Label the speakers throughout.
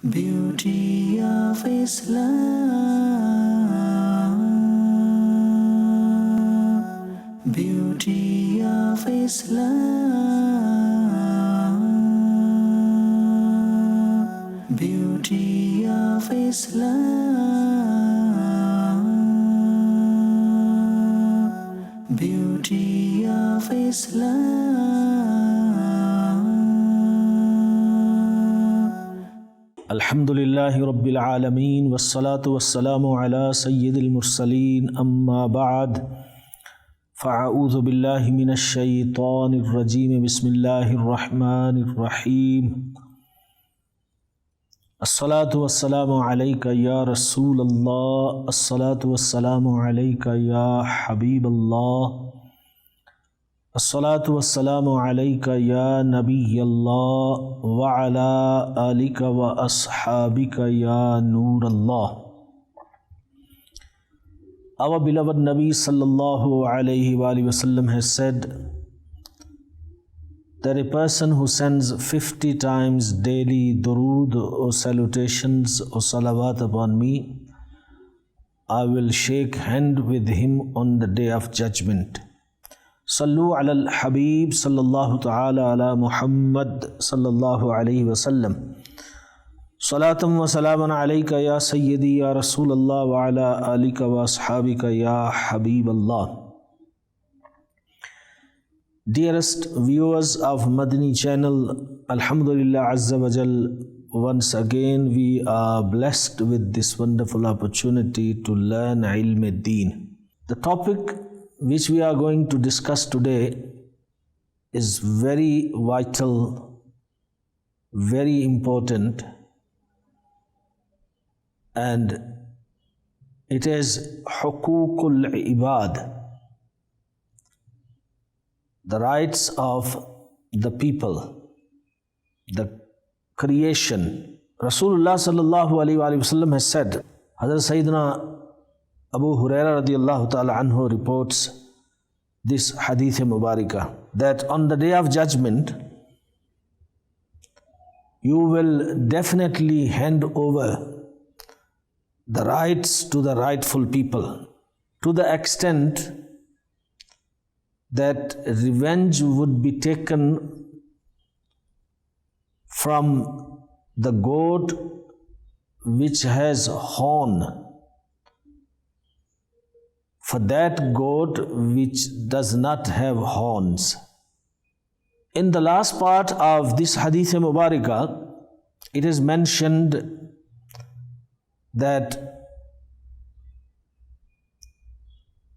Speaker 1: Beauty of Islam, beauty of Islam, beauty of Islam, beauty of Islam. Alhamdulillahi Rabbil Alameen wassalatu wassalamu ala Sayyidil Mursaleen amma ba'd fa'a'udhu billahi minash shaytanir rajeem bismillahir rahmanir rahim. As-salatu wassalamu alayka ya Rasulallah, as-salatu wassalamu alayka ya Habiballah, as-salatu wassalamu alayka ya Nabiyallah wa ala alika wa ashabika ya Noorallah. Our beloved Nabi sallallahu alayhi wa sallam has said that a person who sends 50 times daily durood or salutations or salawat upon me, I will shake hand with him on the day of judgment. Sallu ala al-Habib sallallahu ta'ala ala Muhammad sallallahu alayhi wa sallam. Salatam wa salaman alayka ya Sayyidi ya Rasulallah wa ala alika wa ashabika ya Habiballah. Dearest viewers of Madani Channel, Alhamdulillah Azza wa Jal, once again we are blessed with this wonderful opportunity to learn ilm ad-deen. The topic which we are going to discuss today is very vital, very important, and it is Huququl Ibad, the rights of the people, the creation. Rasulullah sallallahu alayhi wa sallam has said, Hazrat Sayyidina Abu Huraira radiallahu ta'ala anhu reports this hadith mubarakah, that on the day of judgment, you will definitely hand over the rights to the rightful people, to the extent that revenge would be taken from the goat which has horn for that goat which does not have horns. In the last part of this hadith mubarakah, it is mentioned that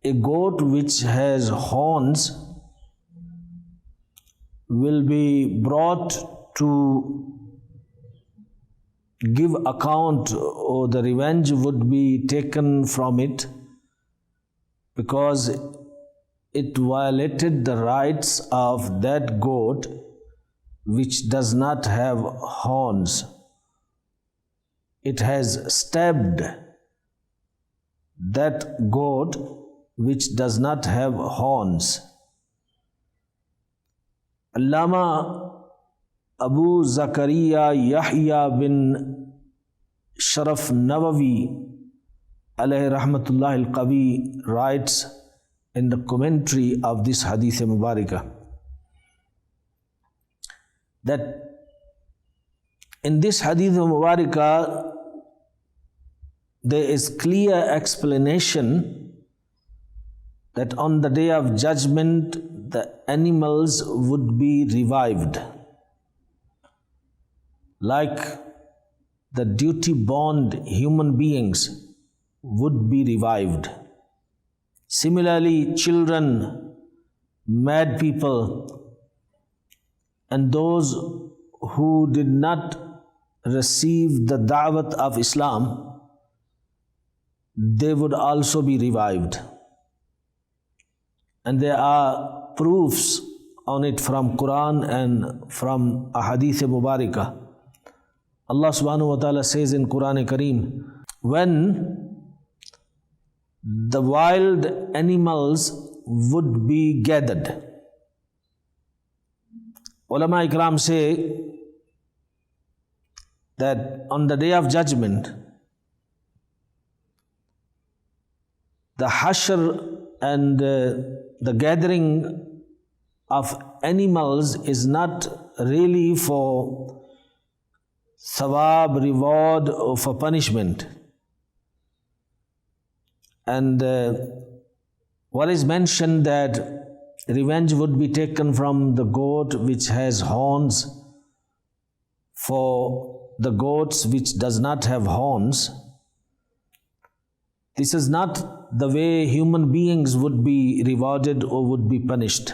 Speaker 1: a goat which has horns will be brought to give account, or the revenge would be taken from it, because it violated the rights of that goat which does not have horns. It has stabbed that goat which does not have horns. Allama Abu Zakaria Yahya bin Sharaf Nawawi alayhi rahmatullah al-Qawi writes in the commentary of this hadith mubarakah that in this hadith mubarakah there is clear explanation that on the day of judgment the animals would be revived, like the duty-bound human beings would be revived. Similarly, children, mad people, and those who did not receive the da'wat of Islam, they would also be revived. And there are proofs on it from Quran and from Ahadith Mubarakah. Allah subhanahu wa ta'ala says in Quran Kareem, when the wild animals would be gathered, Ulama Ikram say that on the Day of Judgment, the hashr and the gathering of animals is not really for thawab, reward, or for punishment. And what is mentioned that revenge would be taken from the goat which has horns for the goats which does not have horns. This is not the way human beings would be rewarded or would be punished,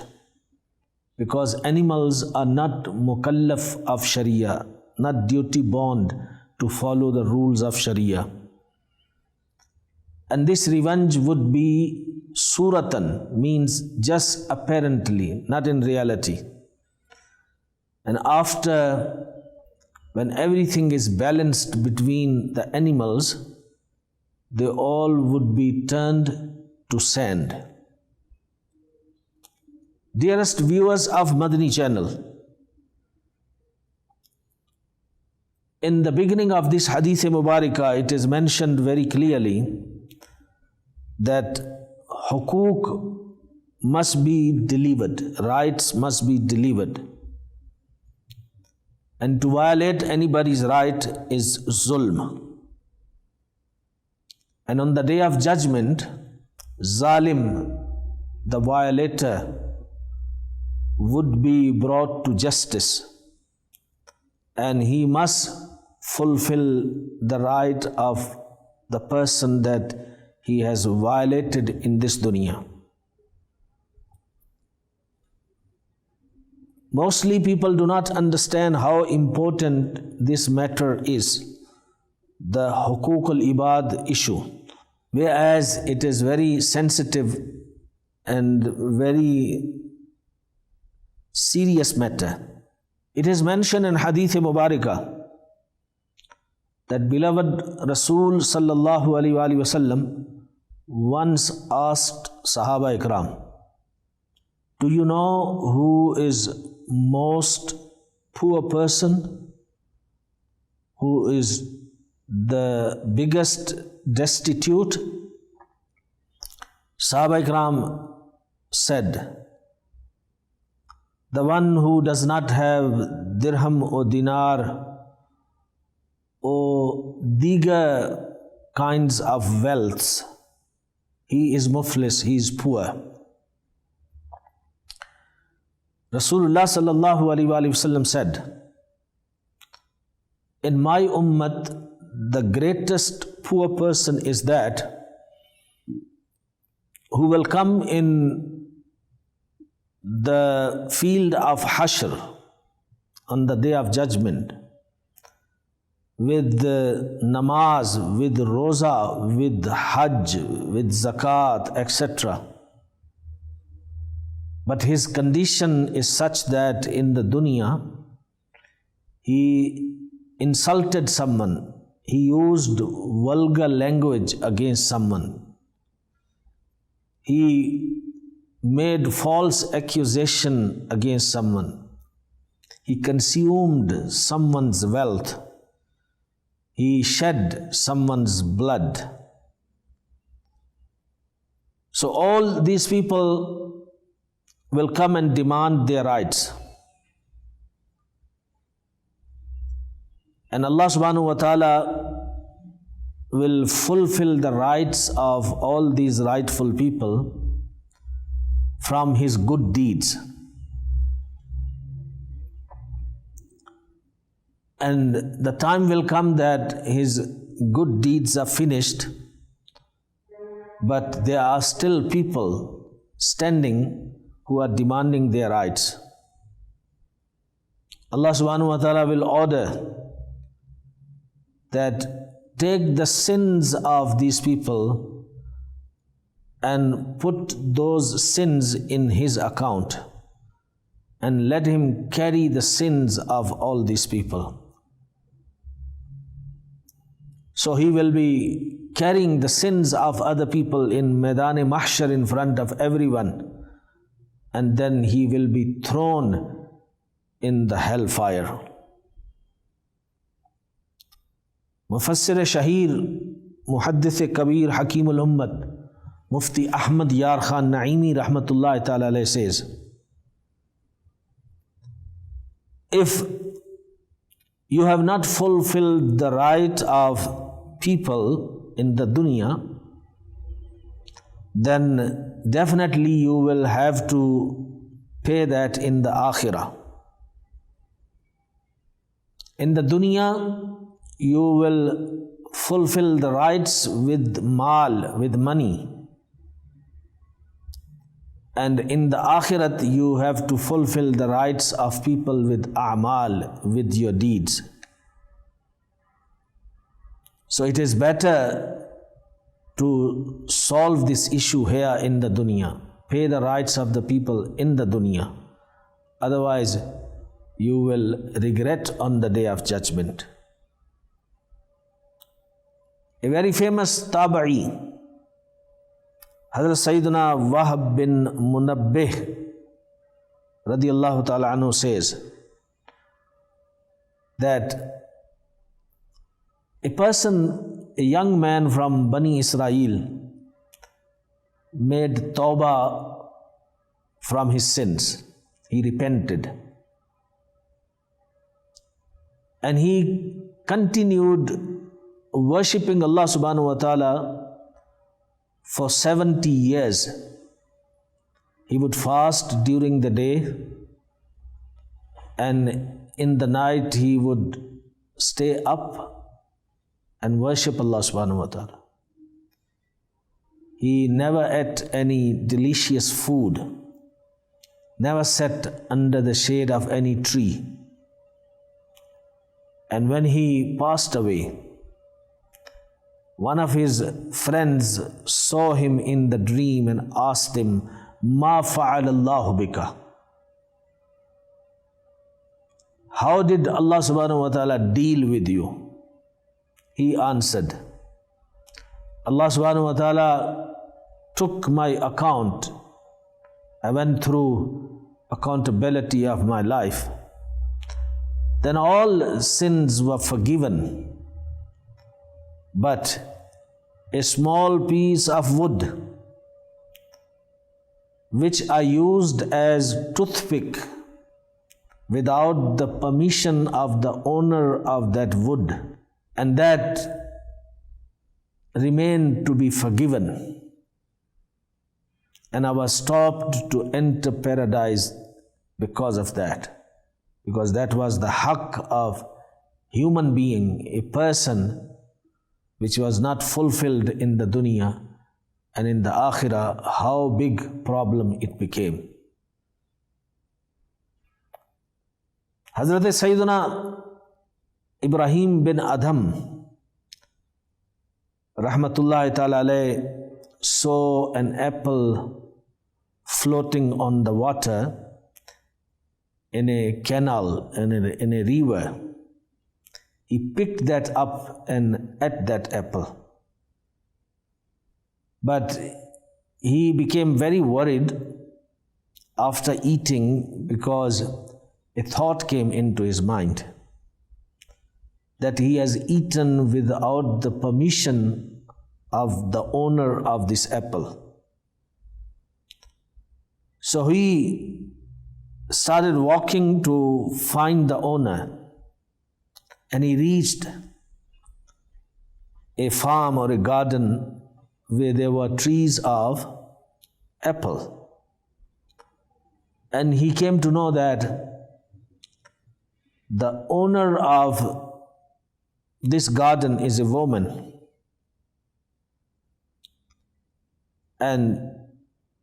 Speaker 1: because animals are not mukallaf of Sharia, not duty bound to follow the rules of Sharia. And this revenge would be suratan, means just apparently, not in reality. And after, when everything is balanced between the animals, they all would be turned to sand. Dearest viewers of Madani Channel, in the beginning of this Hadith Mubarakah, it is mentioned very clearly that hukuk must be delivered, rights must be delivered. And to violate anybody's right is zulm. And on the Day of Judgment, zalim, the violator, would be brought to justice, and he must fulfill the right of the person that he has violated in this dunya. Mostly people do not understand how important this matter is, the hukuk al-ibad issue, whereas it is very sensitive and very serious matter. It is mentioned in Hadith Mubarakah that beloved Rasul sallallahu alaihi wasallam once asked Sahaba Ikram, do you know who is most poor person, who is the biggest destitute? Sahaba Ikram said, the one who does not have dirham or dinar or diga kinds of wealth, he is muflis, he is poor. Rasulullah sallallahu alaihi wasallam said, in my ummat, the greatest poor person is that who will come in the field of hashr on the Day of Judgment with namaz, with roza, with hajj, with zakat, etc. But his condition is such that in the dunya he insulted someone, he used vulgar language against someone, he made false accusation against someone, he consumed someone's wealth, he shed someone's blood. So all these people will come and demand their rights. And Allah subhanahu wa ta'ala will fulfill the rights of all these rightful people from his good deeds. And the time will come that his good deeds are finished, but there are still people standing who are demanding their rights. Allah subhanahu wa ta'ala will order that take the sins of these people and put those sins in his account and let him carry the sins of all these people. So he will be carrying the sins of other people in Madani Mahshar in front of everyone, and then he will be thrown in the hellfire. Mufassir Shahir, Muhaddith Kabir, Hakim al-Ummat, Mufti Ahmad Yar Khan Naimi Rahmatullahi Ta'ala alayhi says, if you have not fulfilled the right of people in the dunya, then definitely you will have to pay that in the akhirah. In the dunya, you will fulfill the rights with mal, with money. And in the akhirat, you have to fulfill the rights of people with a'mal, with your deeds. So it is better to solve this issue here in the dunya. Pay the rights of the people in the dunya. Otherwise, you will regret on the day of judgment. A very famous Tabi'i, Hazrat Sayyidina Wahab bin Munabbih radiyallahu ta'ala anhu says that a person, a young man from Bani Israel, made tawbah from his sins. He repented. And he continued worshipping Allah subhanahu wa ta'ala for 70 years. He would fast during the day, and in the night he would stay up and worship Allah subhanahu wa ta'ala. He never ate any delicious food, never sat under the shade of any tree. And when he passed away, one of his friends saw him in the dream and asked him, "Ma fa'ala Allahu bika?" How did Allah subhanahu wa ta'ala deal with you? He answered, Allah subhanahu wa ta'ala took my account. I went through accountability of my life. Then all sins were forgiven. But a small piece of wood, which I used as toothpick without the permission of the owner of that wood, and that remained to be forgiven. And I was stopped to enter paradise because of that. Because that was the haqq of human being, a person which was not fulfilled in the dunya, and in the akhirah, how big problem it became. Hazrat Sayyidina Ibrahim bin Adham rahmatullahi ta'ala alayh saw an apple floating on the water in a canal, in a river. He picked that up and ate that apple. But he became very worried after eating, because a thought came into his mind that he has eaten without the permission of the owner of this apple. So he started walking to find the owner. And he reached a farm or a garden where there were trees of apple. And he came to know that the owner of this garden is a woman. And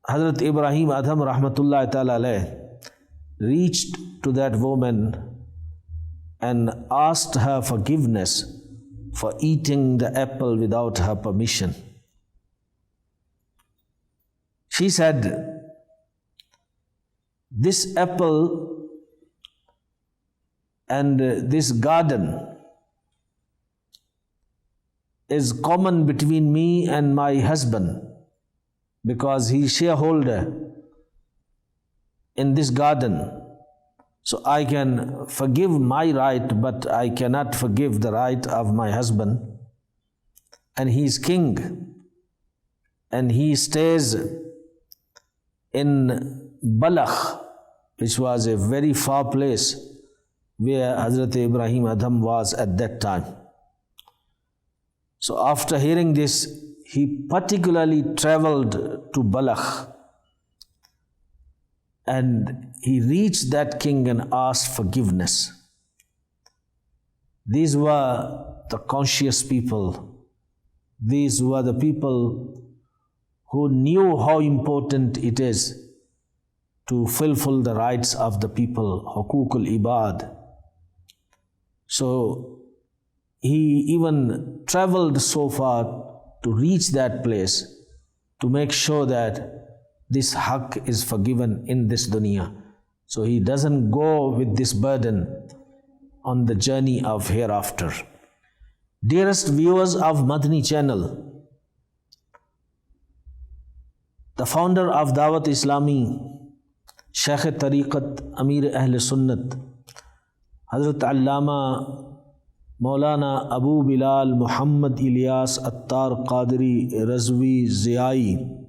Speaker 1: Hazrat Ibrahim Adham rahmatullahi ta'ala alayh reached to that woman and asked her forgiveness for eating the apple without her permission. She said, "This apple and this garden is common between me and my husband, because he is shareholder in this garden, So I can forgive my right, but I cannot forgive the right of my husband. And he is king, and he stays in Balakh, which was a very far place where Hazrat Ibrahim Adham was at that time. So after hearing this, he particularly traveled to Balakh, and he reached that king and asked forgiveness. These were the conscious people. These were the people who knew how important it is to fulfill the rights of the people, hukukul ibad. So he even traveled so far to reach that place to make sure that this haqq is forgiven in this dunya. So he doesn't go with this burden on the journey of hereafter. Dearest viewers of Madani Channel, the founder of Dawat Islami, Shaykh Tariqat, Amir Ahl Sunnat, Hazrat Allama Maulana Abu Bilal Muhammad Ilyas Attar Qadri Razvi Ziyai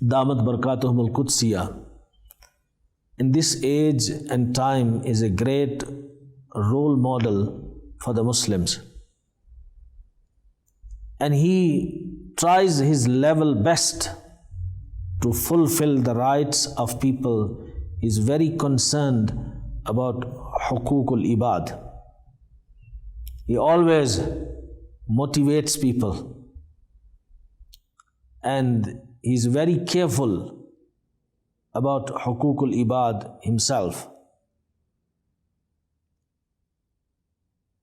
Speaker 1: Damat Barakatuhum Al-Qudsiyah, in this age and time is a great role model for the Muslims. And he tries his level best to fulfill the rights of people. He is very concerned about hukukul ibad. He always motivates people, and he is very careful about hukukul ibad himself.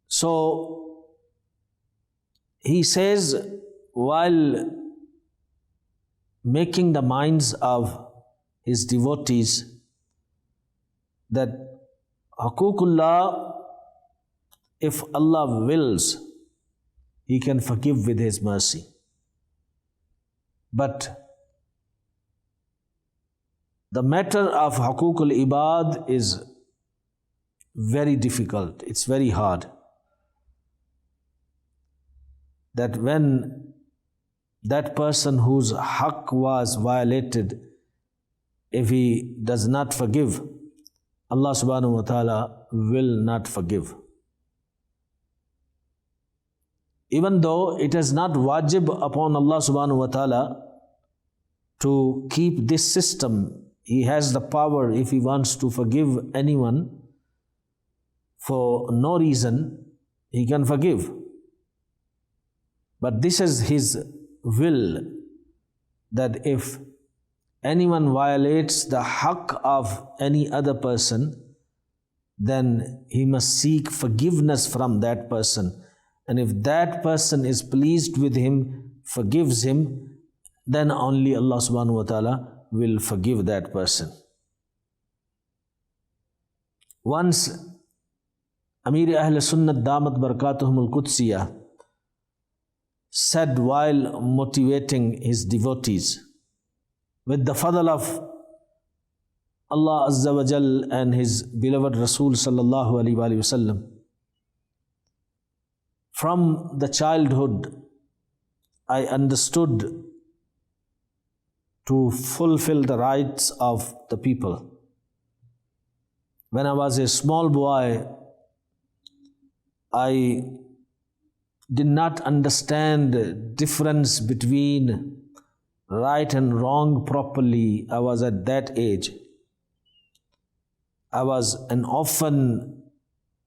Speaker 1: So he says, while making the minds of his devotees, that hukukullah, if Allah wills, He can forgive with His mercy. But the matter of hukukul ibad is very difficult. It's very hard. That when that person whose haqq was violated, if he does not forgive, Allah subhanahu wa ta'ala will not forgive. Even though it is not wajib upon Allah subhanahu wa ta'ala to keep this system, He has the power, if He wants to forgive anyone for no reason, He can forgive. But this is His will, that if anyone violates the haqq of any other person, then he must seek forgiveness from that person. And if that person is pleased with him, forgives him, then only Allah subhanahu wa ta'ala will forgive that person. Once Amir Ahl Sunnat Damat Barakatuhum Al-Qudsiyah said while motivating his devotees, with the fadl of Allah Azza wa Jal and His beloved Rasul Sallallahu Alaihi Wasallam, from the childhood I understood to fulfill the rights of the people. When I was a small boy, I did not understand the difference between right and wrong properly. I was at that age. I was an orphan,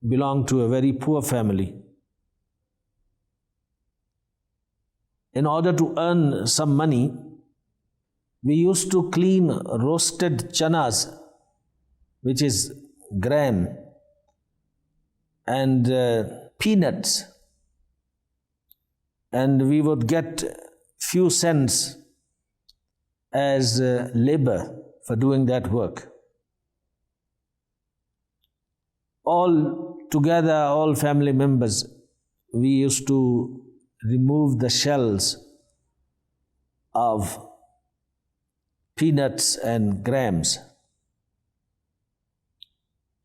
Speaker 1: belonged to a very poor family. In order to earn some money, we used to clean roasted chanas, which is gram, and peanuts, and we would get few cents as labor for doing that work. All together, all family members, we used to remove the shells of peanuts and grams.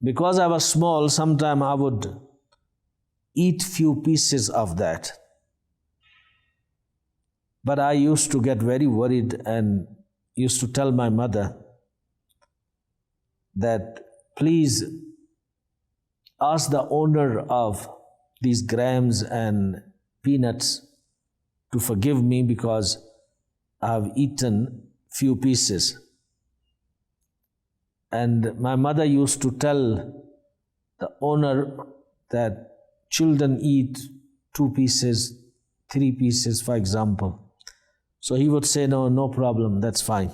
Speaker 1: Because I was small, sometime I would eat few pieces of that. But I used to get very worried and used to tell my mother that please ask the owner of these grams and peanuts to forgive me because I have eaten few pieces. And my mother used to tell the owner that children eat 2 pieces, 3 pieces, for example. So he would say, no problem, that's fine.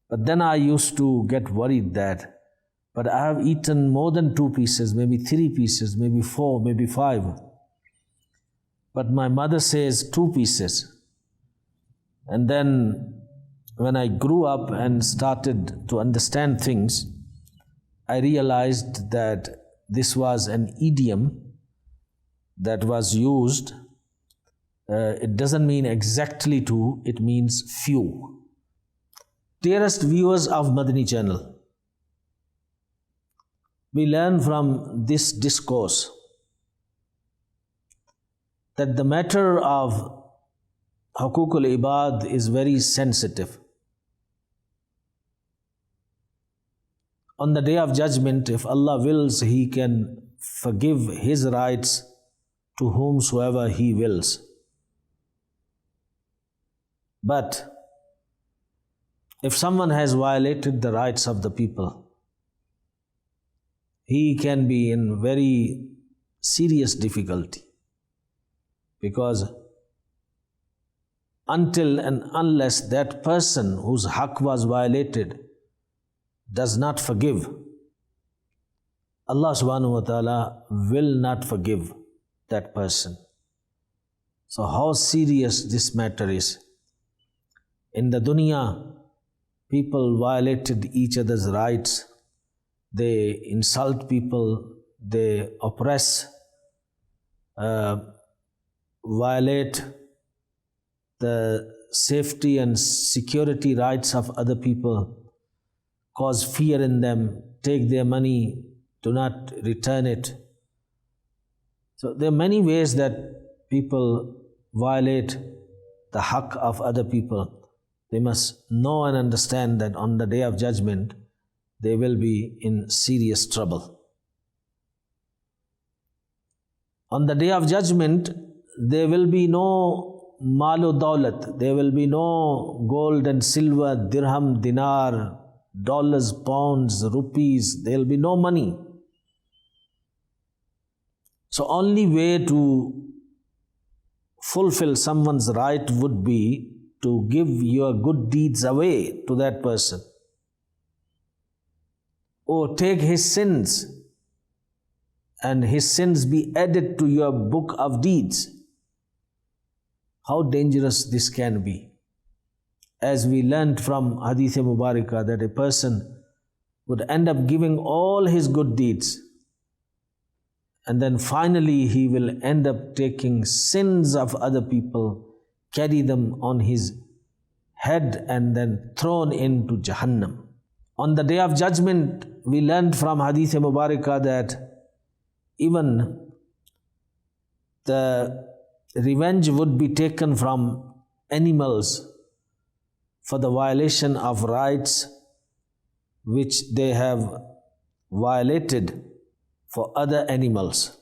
Speaker 1: But then I used to get worried that, but I have eaten more than 2 pieces, maybe 3 pieces, maybe 4, maybe 5. But my mother says 2 pieces. And then when I grew up and started to understand things, I realized that this was an idiom that was used. It doesn't mean exactly 2, it means few. Dearest viewers of Madani Channel, we learn from this discourse that the matter of Hukukul Ibad is very sensitive. On the Day of Judgment, if Allah wills, He can forgive His rights to whomsoever He wills. But if someone has violated the rights of the people, he can be in very serious difficulty, because until and unless that person whose haqq was violated does not forgive, Allah subhanahu wa ta'ala will not forgive that person. So how serious this matter is. In the dunya, people violated each other's rights, they insult people, they oppress, violate the safety and security rights of other people, cause fear in them, take their money, do not return it. So there are many ways that people violate the haqq of other people. They must know and understand that on the Day of Judgment, they will be in serious trouble. On the Day of Judgment, there will be no malu daulat, there will be no gold and silver, dirham, dinar, dollars, pounds, rupees, there will be no money. So only way to fulfill someone's right would be to give your good deeds away to that person, or take his sins and his sins be added to your book of deeds. How dangerous this can be. As we learnt from Hadith Mubarakah, that a person would end up giving all his good deeds, and then finally he will end up taking sins of other people, carry them on his head and then thrown into Jahannam. On the Day of Judgment, we learned from Hadith Mubarakah that even the revenge would be taken from animals for the violation of rights which they have violated for other animals.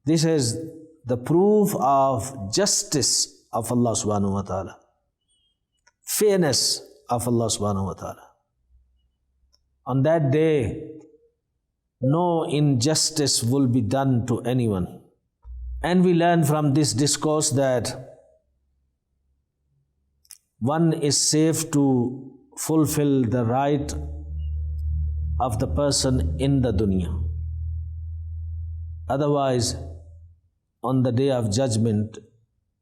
Speaker 1: This is the proof of justice of Allah subhanahu wa ta'ala, fairness of Allah subhanahu wa ta'ala. On that day, no injustice will be done to anyone. And we learn from this discourse that one is safe to fulfill the right of the person in the dunya. Otherwise, on the Day of Judgment,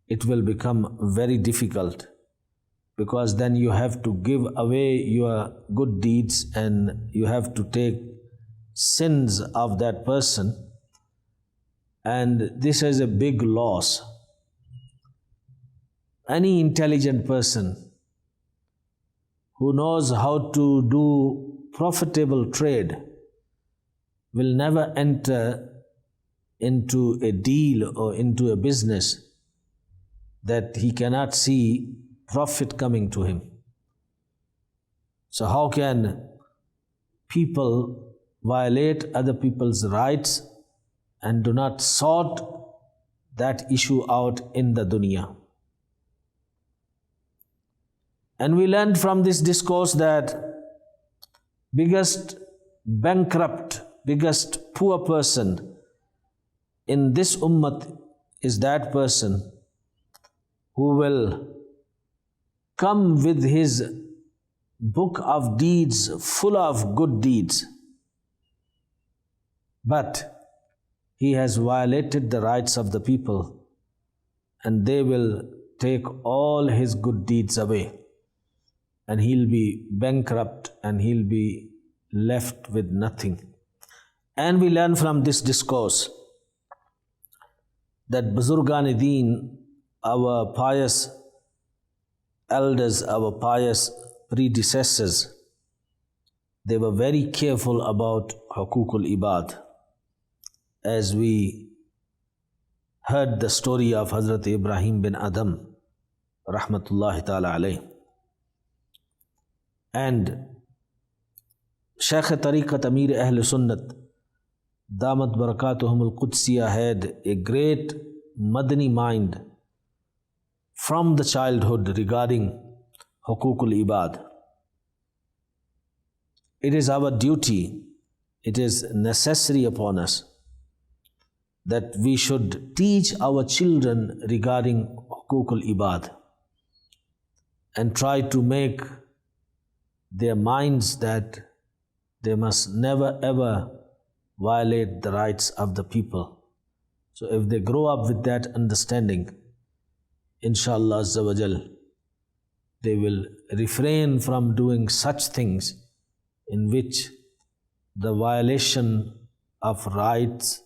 Speaker 1: it will become very difficult, because then you have to give away your good deeds and you have to take sins of that person, and this is a big loss. Any intelligent person who knows how to do profitable trade will never enter into a deal or into a business that he cannot see profit coming to him. So how can people violate other people's rights and do not sort that issue out in the dunya? And we learned from this discourse that biggest bankrupt, biggest poor person in this ummah is that person who will come with his book of deeds full of good deeds, but he has violated the rights of the people, and they will take all his good deeds away, and he'll be bankrupt and he'll be left with nothing. And we learn from this discourse that Buzurgan Deen, our pious elders, our pious predecessors, they were very careful about Hukukul Ibad. As we heard the story of Hazrat Ibrahim bin Adam, Rahmatullahi Ta'ala alayh. And Shaykh Tariqat Amir Ahl Sunnat, Damat Barakatuhum al-Qudsiyah, had a great Madani mind from the childhood regarding Hukukul Ibad. It is our duty, it is necessary upon us that we should teach our children regarding Hukukul Ibad and try to make their minds that they must never ever violate the rights of the people. So if they grow up with that understanding, inshallah Azza wa Jal, they will refrain from doing such things in which the violation of rights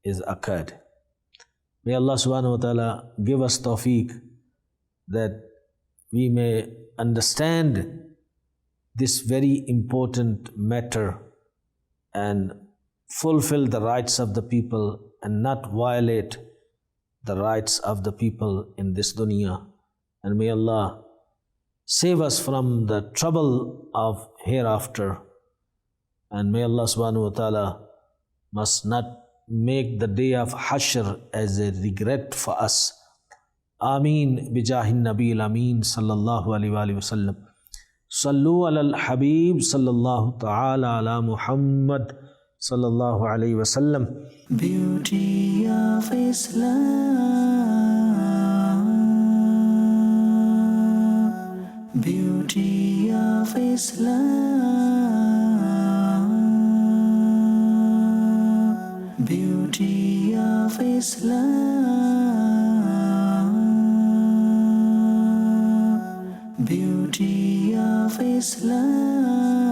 Speaker 1: is occurred. May Allah subhanahu wa ta'ala give us tawfiq that we may understand this very important matter and fulfill the rights of the people and not violate the rights of the people in this dunya. And may Allah save us from the trouble of hereafter. And may Allah subhanahu wa ta'ala must not make the day of Hashr as a regret for us. Ameen bijahin Nabil Ameen sallallahu alayhi wa sallam. Sallu ala al-Habib sallallahu ta'ala ala Muhammad sallallahu alayhi wa sallam. Beauty of Islam, beauty of Islam, beauty of Islam, beauty of Islam.